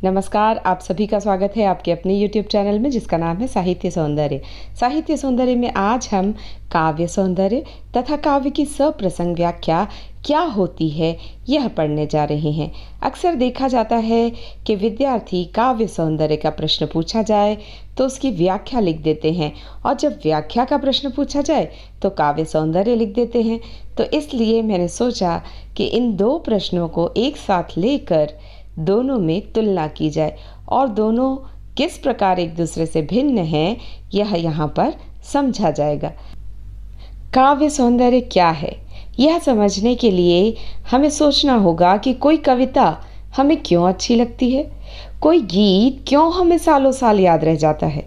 नमस्कार, आप सभी का स्वागत है आपके अपने YouTube चैनल में जिसका नाम है साहित्य सौंदर्य। साहित्य सौंदर्य में आज हम काव्य सौंदर्य तथा काव्य की सप्रसंग व्याख्या क्या होती है यह पढ़ने जा रहे हैं। अक्सर देखा जाता है कि विद्यार्थी काव्य सौंदर्य का प्रश्न पूछा जाए तो उसकी व्याख्या लिख देते हैं और जब व्याख्या का प्रश्न पूछा जाए तो काव्य सौंदर्य लिख देते हैं। तो इसलिए मैंने सोचा कि इन दो प्रश्नों को एक साथ लेकर दोनों में तुलना की जाए और दोनों किस प्रकार एक दूसरे से भिन्न हैं यह यहाँ पर समझा जाएगा। काव्य सौंदर्य क्या है यह समझने के लिए हमें सोचना होगा कि कोई कविता हमें क्यों अच्छी लगती है, कोई गीत क्यों हमें सालों साल याद रह जाता है।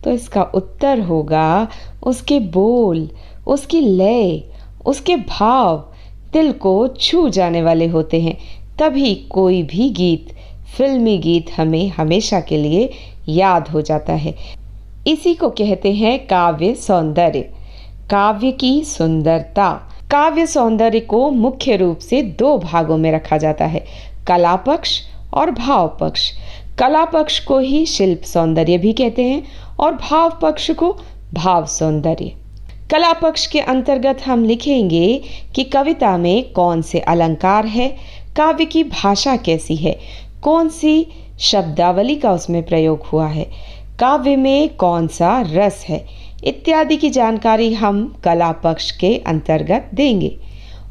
तो इसका उत्तर होगा उसके बोल, उसकी लय, उसके भाव दिल को छू जाने वाले होते हैं। तभी कोई भी गीत, फिल्मी गीत हमें हमेशा के लिए याद हो जाता है। इसी को कहते हैं काव्य सौंदर्य। काव्य की सुंदरता। काव्य सौंदर्य को मुख्य रूप से दो भागों में रखा जाता है, कला पक्ष और भाव पक्ष। कला पक्ष को ही शिल्प सौंदर्य भी कहते हैं और भाव पक्ष को भाव सौंदर्य। कला पक्ष के अंतर्गत हम लिखेंगे कि कविता में कौन से अलंकार है, काव्य की भाषा कैसी है, कौन सी शब्दावली का उसमें प्रयोग हुआ है, काव्य में कौन सा रस है इत्यादि की जानकारी हम कला पक्ष के अंतर्गत देंगे।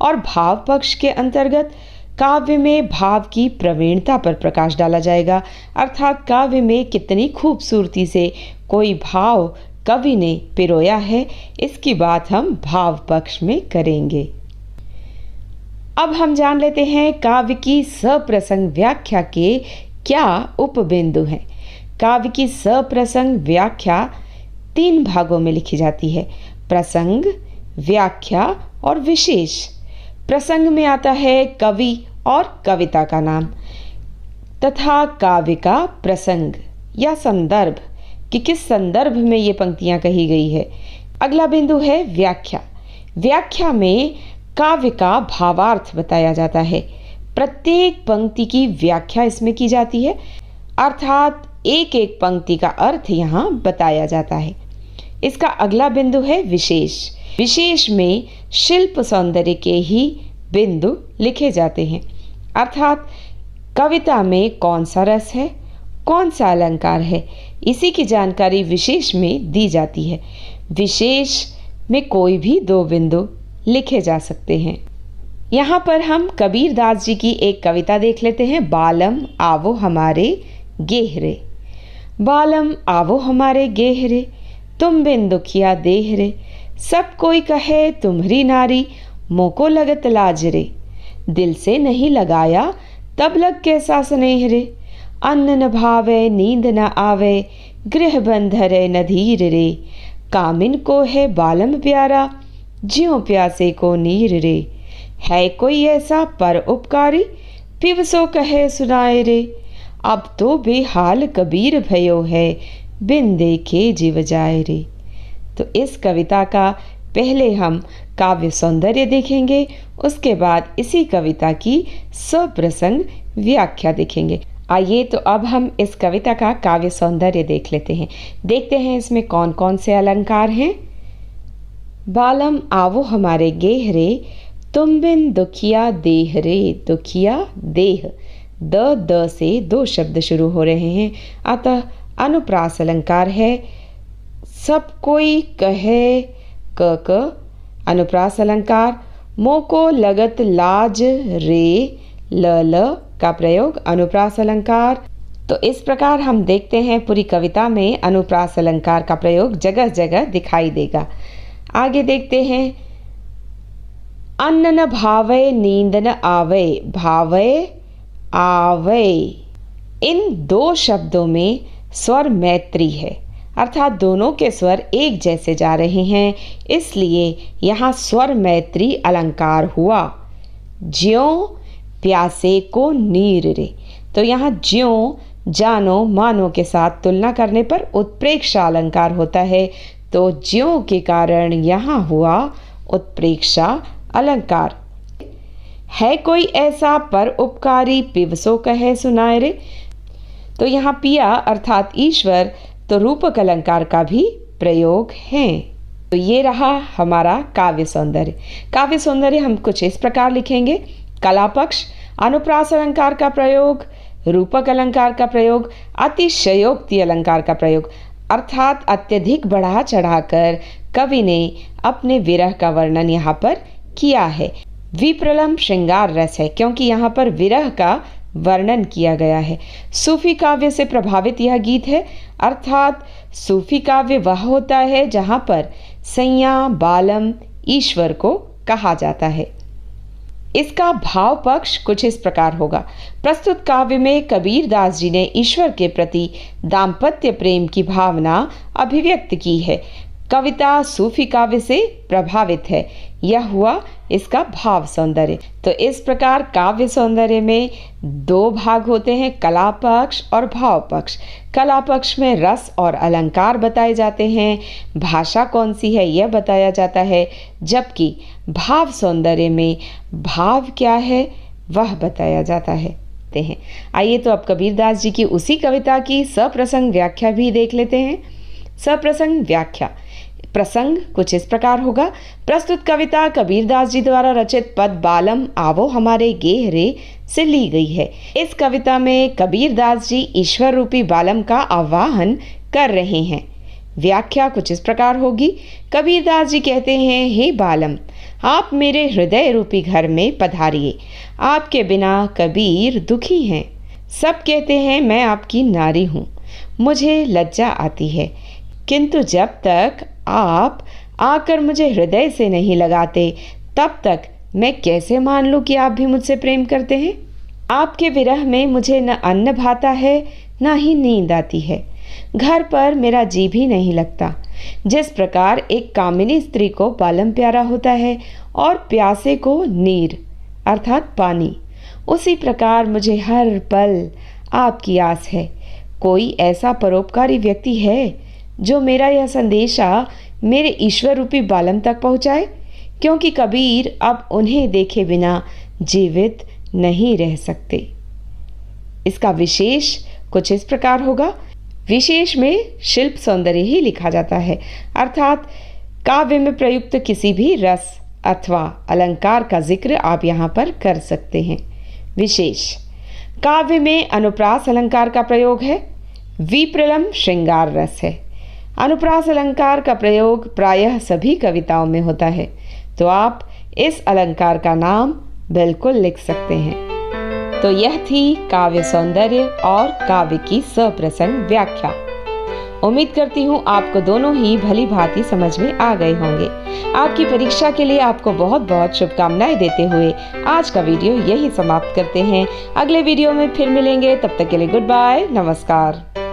और भाव पक्ष के अंतर्गत काव्य में भाव की प्रवीणता पर प्रकाश डाला जाएगा, अर्थात काव्य में कितनी खूबसूरती से कोई भाव कवि ने पिरोया है इसकी बात हम भाव पक्ष में करेंगे। अब हम जान लेते हैं काव्य की सप्रसंग व्याख्या के क्या उपबिंदु हैं। काव्य की सप्रसंग व्याख्या तीन भागों में लिखी जाती है, प्रसंग, व्याख्या और विशेष। प्रसंग में आता है कवि और कविता का नाम तथा काव्य का प्रसंग या संदर्भ कि किस संदर्भ में ये पंक्तियां कही गई है। अगला बिंदु है व्याख्या। व्याख्या में काव्य का भावार्थ बताया जाता है। प्रत्येक पंक्ति की व्याख्या इसमें की जाती है, अर्थात एक एक पंक्ति का अर्थ यहाँ बताया जाता है। इसका अगला बिंदु है विशेष। विशेष में शिल्प सौंदर्य के ही बिंदु लिखे जाते हैं, अर्थात कविता में कौन सा रस है, कौन सा अलंकार है, इसी की जानकारी विशेष में दी जाती है। विशेष में कोई भी दो बिंदु लिखे जा सकते हैं। यहाँ पर हम कबीर दास जी की एक कविता देख लेते हैं, बालम आवो हमारे गेहरे। बालम आवो हमारे गेहरे, तुम बिन दुखिया देह रे। सब कोई कहे तुम्हरी नारी, मोको लगत लाज रे। दिल से नहीं लगाया तब लग कैसा स्नेह रे। अन्न न भावे नींद न आवे, गृह बंधरे न धीर रे। कामिन को है बालम प्यारा, ज्यों प्यासे को नीर रे। है कोई ऐसा पर उपकारी, पिब सो कहे सुनाए रे। अब तो बेहाल कबीर भयो है, बिन देखे जीव जाए रे। तो इस कविता का पहले हम काव्य सौंदर्य देखेंगे, उसके बाद इसी कविता की सप्रसंग व्याख्या देखेंगे। आइए तो अब हम इस कविता का काव्य सौंदर्य देख लेते हैं। देखते हैं इसमें कौन कौन से अलंकार हैं। बालम आवो हमारे गेहरे, तुम बिन दुखिया देह रे। दुखिया देह, द से दो शब्द शुरू हो रहे हैं, अतः अनुप्रास अलंकार है। सब कोई कहे क अनुप्रास अलंकार। मोको लगत लाज रे, ल का प्रयोग अनुप्रास अलंकार। तो इस प्रकार हम देखते हैं पूरी कविता में अनुप्रास अलंकार का प्रयोग जगह जगह दिखाई देगा। आगे देखते हैं, अन्न न भावे नींद न आवे। भावे आवे, इन दो शब्दों में स्वर मैत्री है, अर्थात दोनों के स्वर एक जैसे जा रहे हैं, इसलिए यहाँ स्वर मैत्री अलंकार हुआ। ज्यों प्यासे को नीर रे। तो यहाँ ज्यों जानो मानो के साथ तुलना करने पर उत्प्रेक्षा अलंकार होता है, तो ज्यों के कारण यहाँ हुआ उत्प्रेक्षा अलंकार। है कोई ऐसा पर उपकारी, पिवसो कहे सुनाए रे। तो यहाँ पिया अर्थात ईश्वर तो रूपक अलंकार का भी प्रयोग है। तो ये रहा हमारा काव्य सौंदर्य। काव्य सौंदर्य हम कुछ इस प्रकार लिखेंगे: कला पक्ष, अनुप्रास अलंकार का प्रयोग, रूपक अलंकार का प्रयोग, अतिशयोक्ति अलंकार का प्रयोग, अर्थात अत्यधिक बढ़ा चढ़ाकर कवि ने अपने विरह का वर्णन यहाँ पर किया है। विप्रलम श्रृंगार रस है, क्योंकि यहाँ पर विरह का वर्णन किया गया है। सूफी काव्य से प्रभावित यह गीत है, अर्थात सूफी काव्य वह होता है जहाँ पर सैया बालम ईश्वर को कहा जाता है। इसका भाव पक्ष कुछ इस प्रकार होगा: प्रस्तुत काव्य में कबीर दास जी ने ईश्वर के प्रति दाम्पत्य प्रेम की भावना अभिव्यक्त की है। कविता सूफी काव्य से प्रभावित है। यह हुआ इसका भाव सौंदर्य। तो इस प्रकार काव्य सौंदर्य में दो भाग होते हैं, कला पक्ष और भाव पक्ष। कला पक्ष में रस और अलंकार बताए जाते हैं, भाषा कौन सी है यह बताया जाता है, जबकि भाव सौंदर्य में भाव क्या है वह बताया जाता है। आइए तो अब कबीरदास जी की उसी कविता की सप्रसंग व्याख्या भी देख लेते हैं। सप्रसंग व्याख्या। प्रसंग कुछ इस प्रकार होगा: प्रस्तुत कविता कबीरदास जी द्वारा रचित पद बालम आवो हमारे गेहरे से ली गई है। इस कविता में कबीरदास जी ईश्वर रूपी बालम का आवाहन कर रहे हैं। व्याख्या कुछ इस प्रकार होगी: कबीरदास जी कहते हैं, हे बालम, आप मेरे हृदय रूपी घर में पधारिए। आपके बिना कबीर दुखी हैं। सब कहते हैं मैं आपकी नारी हूँ, मुझे लज्जा आती है, किंतु जब तक आप आकर मुझे हृदय से नहीं लगाते तब तक मैं कैसे मान लूं कि आप भी मुझसे प्रेम करते हैं। आपके विरह में मुझे न अन्न भाता है न ही नींद आती है। घर पर मेरा जी भी नहीं लगता। जिस प्रकार एक कामिनी स्त्री को बालम प्यारा होता है और प्यासे को नीर अर्थात पानी, उसी प्रकार मुझे हर पल आपकी आस है। कोई ऐसा परोपकारी व्यक्ति है जो मेरा यह संदेशा मेरे ईश्वर रूपी बालम तक पहुँचाए, क्योंकि कबीर अब उन्हें देखे बिना जीवित नहीं रह सकते। इसका विशेष कुछ इस प्रकार होगा: विशेष में शिल्प सौंदर्य ही लिखा जाता है, अर्थात काव्य में प्रयुक्त किसी भी रस अथवा अलंकार का जिक्र आप यहाँ पर कर सकते हैं। विशेष काव्य में अनुप्रास अलंकार का प्रयोग है। विप्रलम श्रृंगार रस है। अनुप्रास अलंकार का प्रयोग प्रायः सभी कविताओं में होता है, तो आप इस अलंकार का नाम बिल्कुल लिख सकते हैं। तो यह थी काव्य सौंदर्य और काव्य की सप्रसंग व्याख्या। उम्मीद करती हूँ आपको दोनों ही भली भांति समझ में आ गए होंगे। आपकी परीक्षा के लिए आपको बहुत बहुत शुभकामनाएं देते हुए आज का वीडियो यही समाप्त करते हैं। अगले वीडियो में फिर मिलेंगे, तब तक के लिए गुड बाय, नमस्कार।